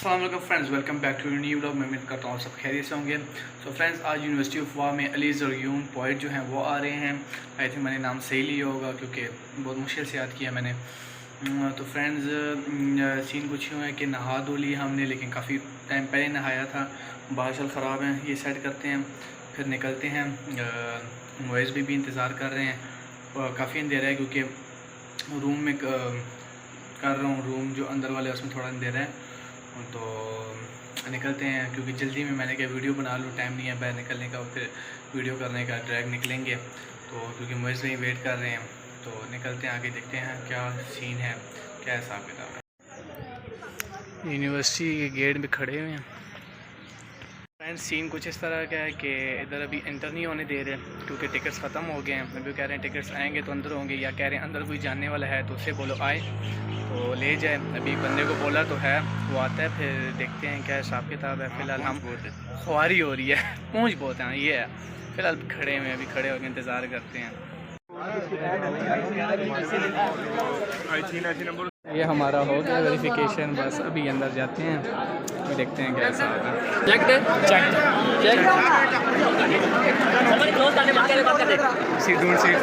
अस्सलाम वालेकुम friends, welcome back to new vlog. मैं उम्मीद करता हूँ सब खैरियत से होंगे। तो फ्रेंड्स, आज यूनिवर्सिटी ऑफ वाह में अली ज़रयून पोइट जो हैं वो आ रहे हैं। आई थिंक मैंने नाम सही लिया होगा क्योंकि बहुत मुश्किल से याद किया मैंने। तो फ्रेंड्स, सीन कुछ यूँ है कि नहा धो लिया हमने, लेकिन काफ़ी टाइम पहले नहाया था। बादल ख़राब हैं, ये सेट करते हैं फिर निकलते हैं। मुइज़ भी इंतज़ार कर रहे हैं। काफ़ी अंधेरा है क्योंकि रूम में कर रहा हूँ, रूम जो अंदर वाले उसमें थोड़ा अंधेरा है। तो निकलते हैं क्योंकि जल्दी में मैंने कहा वीडियो बना लूँ, टाइम नहीं है बाहर निकलने का, फिर वीडियो करने का ड्रैग निकलेंगे। तो क्योंकि मुझे ही वेट कर रहे हैं, तो निकलते हैं, आगे देखते हैं क्या सीन है, क्या हिसाब किताब है। यूनिवर्सिटी के गेट में खड़े हुए हैं फ्रेंड्स। सीन कुछ इस तरह का है कि इधर अभी इंटर नहीं होने दे रहे क्योंकि टिकट्स ख़त्म हो गए हैं। अभी कह रहे हैं टिकट्स आएंगे तो अंदर होंगे, या कह रहे हैं अंदर कोई जानने वाला है तो उससे बोलो आए तो ले जाए। अभी बंदे को बोला तो है, वो आता है, फिर देखते हैं क्या हिसाब किताब है। फ़िलहाल हम ख्वारी हो रही है, पहुँच बहुत हैं, ये है। फ़िलहाल खड़े हुए, अभी खड़े होकर इंतज़ार करते हैं। ये हमारा हो गया वेरिफिकेशन, बस अभी अंदर जाते हैं, देखते हैं क्या हिसाब है। सीट दूर सीट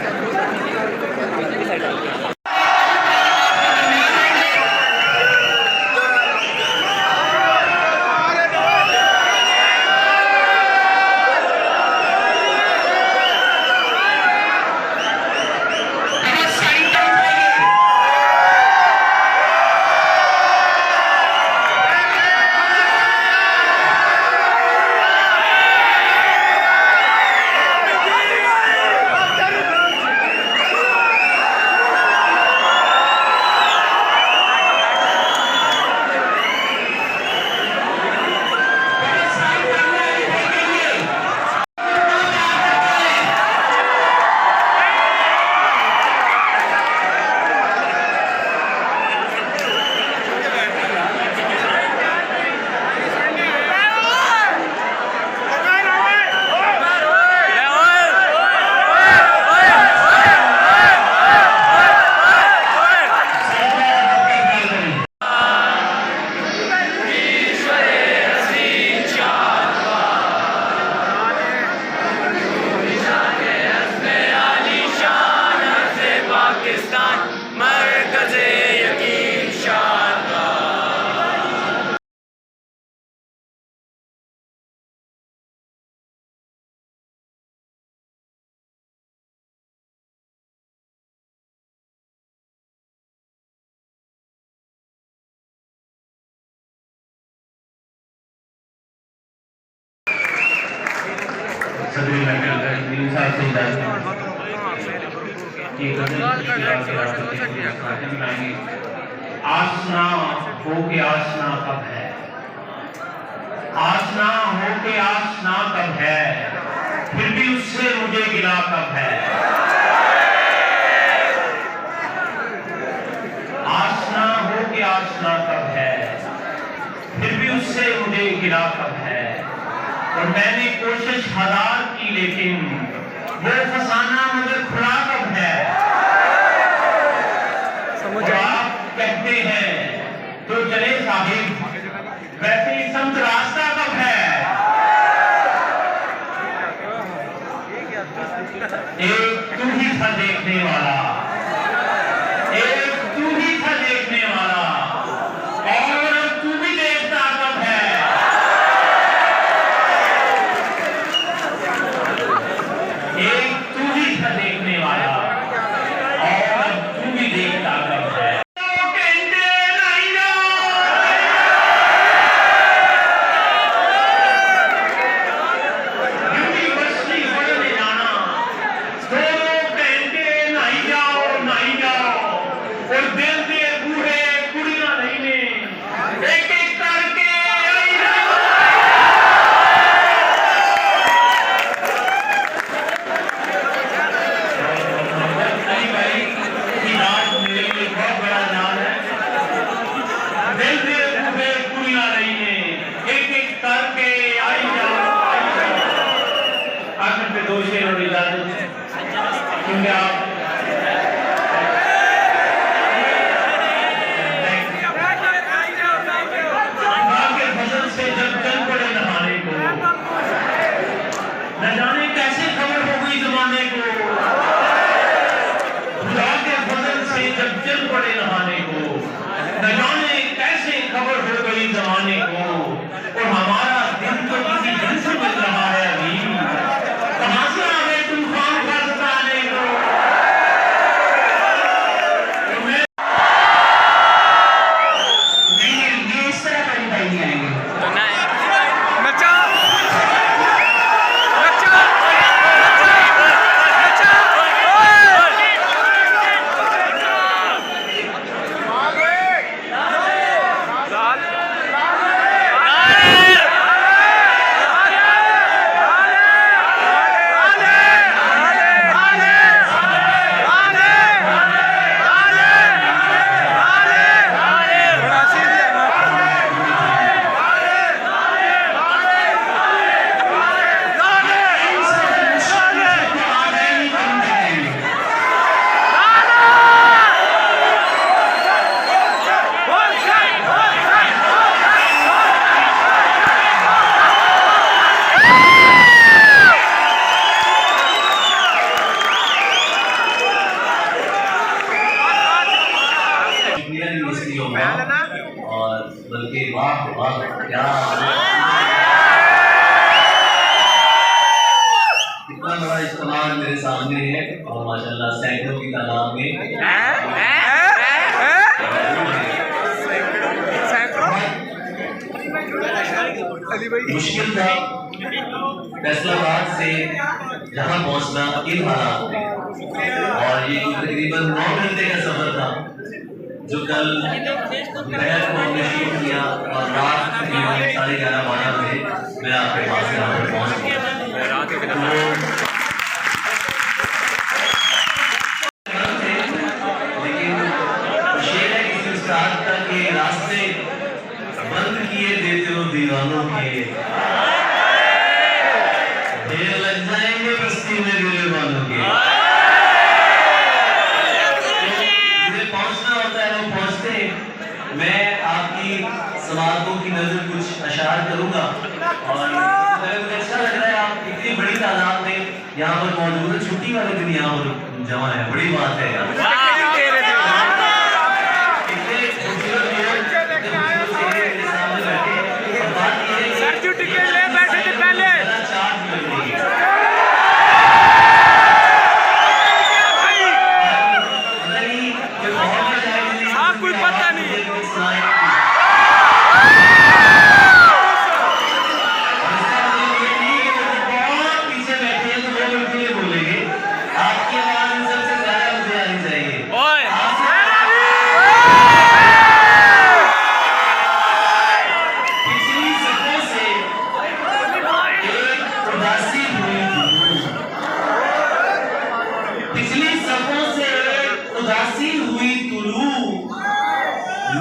आसना हो के आसना कब है, आसना हो के आसना कब है, फिर भी उससे मुझे गिला कब है। आसना हो के आसना कब है, फिर भी उससे मुझे गिला कब है। और मैंने कोशिश हजार की, लेकिन वो फसाना मुझे खुला कब है। और आप कहते हैं तो चले साहिब, वैसे ही संत रास्ता कब है। एक तू ही था देखने वाला, एक तू ही था देखने वाला, और तू भी देखता कब है। एक तू ही था देखने वाला, और तू भी देखता कब है। दो शेर और इजाजत, क्योंकि आप हो गई जमाने को, और हमारा दिल तो किसी दिल से बज रहा है अभी। कहां से आ गए तुम खाम खा सताने को? नहीं, इस तरह कभी नहीं आएंगे। और बल्कि वाह वाह क्या इतना बड़ा इस्तेमाल मेरे सामने है, और माशाल्लाह सैकड़ों की तादाद में मुश्किल था फैसलाबाद से जहाँ पहुँचना इन हालात में, और ये तकरीबन 9 घंटे का सफर था जो कल दोपहर को हमने शुरू किया, और रात तकरीबन 11:30-12 बजे मैं आपके पास यहाँ पर पहुँच गया। लेकिन शेर है किसी उस्ताद का कि रास्ते बंद किए देते हो दीवानों के, ढेर लग जाएंगे बस्ती में गिरे वालों के। मैं आपकी समातों की नजर कुछ अशार करूंगा, और मुझे अच्छा लग रहा है आप इतनी बड़ी तादाद में यहाँ पर मौजूद है। छुट्टी वाले दिन यहाँ पर जमा है, बड़ी बात है यार।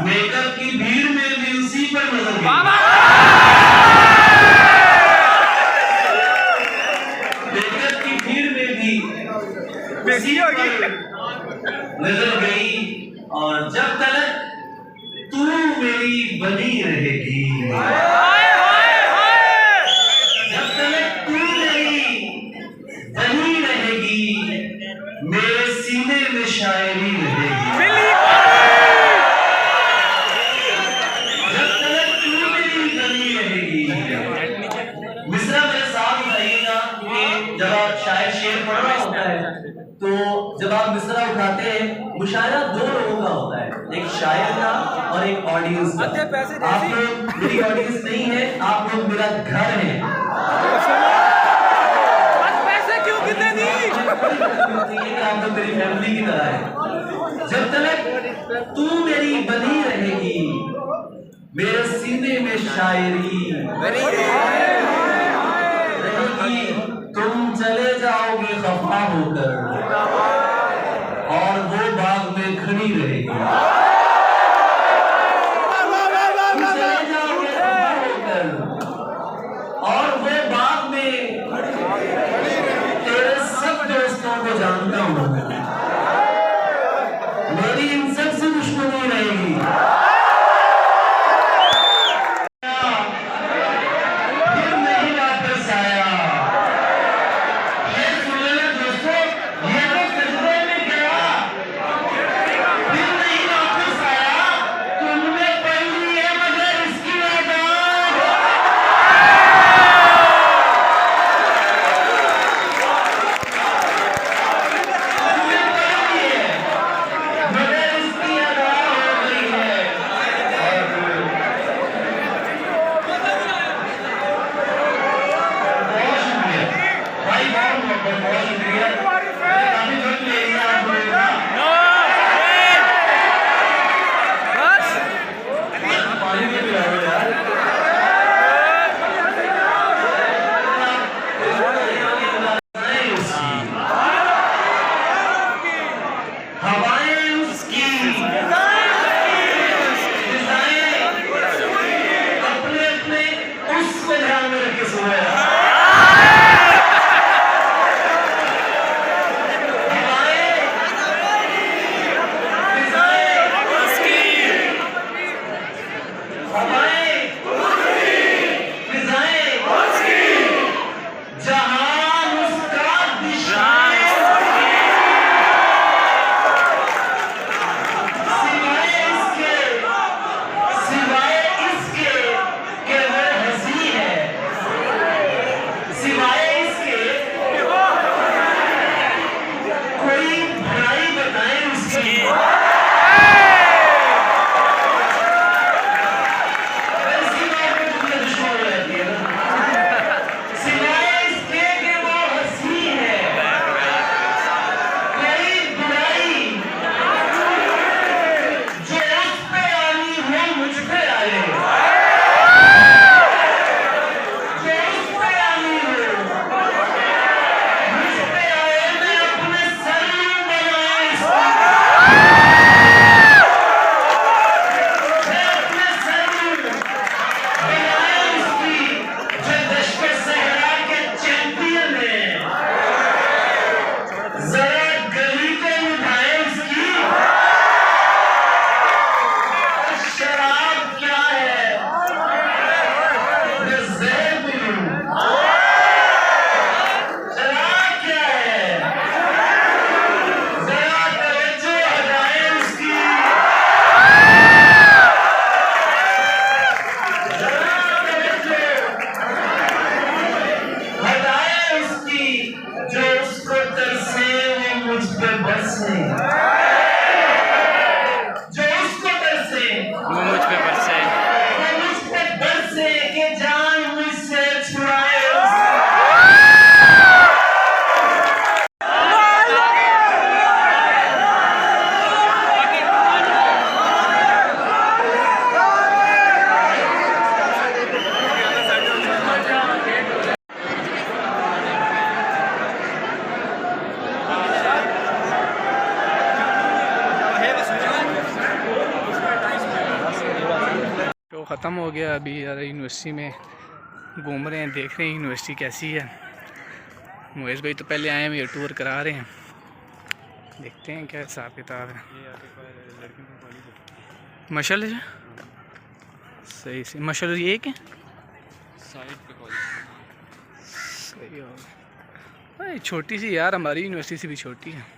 मेकअप की भीड़ में भी उसी पर नजर गई। मेकअप की भीड़ में भी उसी पर नजर गई, और जब तक तू मेरी बनी रहेगी, जब तक तू मेरी बनी रहेगी, मेरे सीने में शायरी रहेगी। मिसरा मेरे साथ बताइएगा कि जब आप शायर शेर पढ़ रहा होता है, तो जब आप मिसरा उठाते हैं, मुशायरा 2 लोगों का होता है, एक शायर का और एक ऑडियंस का। आप लोग मेरी ऑडियंस नहीं है, आप लोग मेरा घर है। पैसे क्यों कितने नहीं? आप लोग मेरी फैमिली की तरह है। जब तक तू मेरी बनी रहेगी, मेरे सीने में शायरी रहेगी, तुम चले जाओगे खफा होकर, और वो बाग में खड़ी रहेगी। तुम चले जाओगे खफा होकर, और वो बाग में तेरे सब दोस्तों को जानता हूँ, मेरी इन सबसे दुश्मनी रहेगी। अपने ध्यान में रख के सुनो। ख़त्म हो गया। अभी यार यूनिवर्सिटी में घूम रहे हैं, देख रहे हैं यूनिवर्सिटी कैसी है। मुकेश भाई तो पहले आए हैं, ये टूर करा रहे हैं, देखते हैं क्या हिसाब किताब है। मशल है सही से, मशल ये क्या सही हो, छोटी सी यार, हमारी यूनिवर्सिटी से भी छोटी है।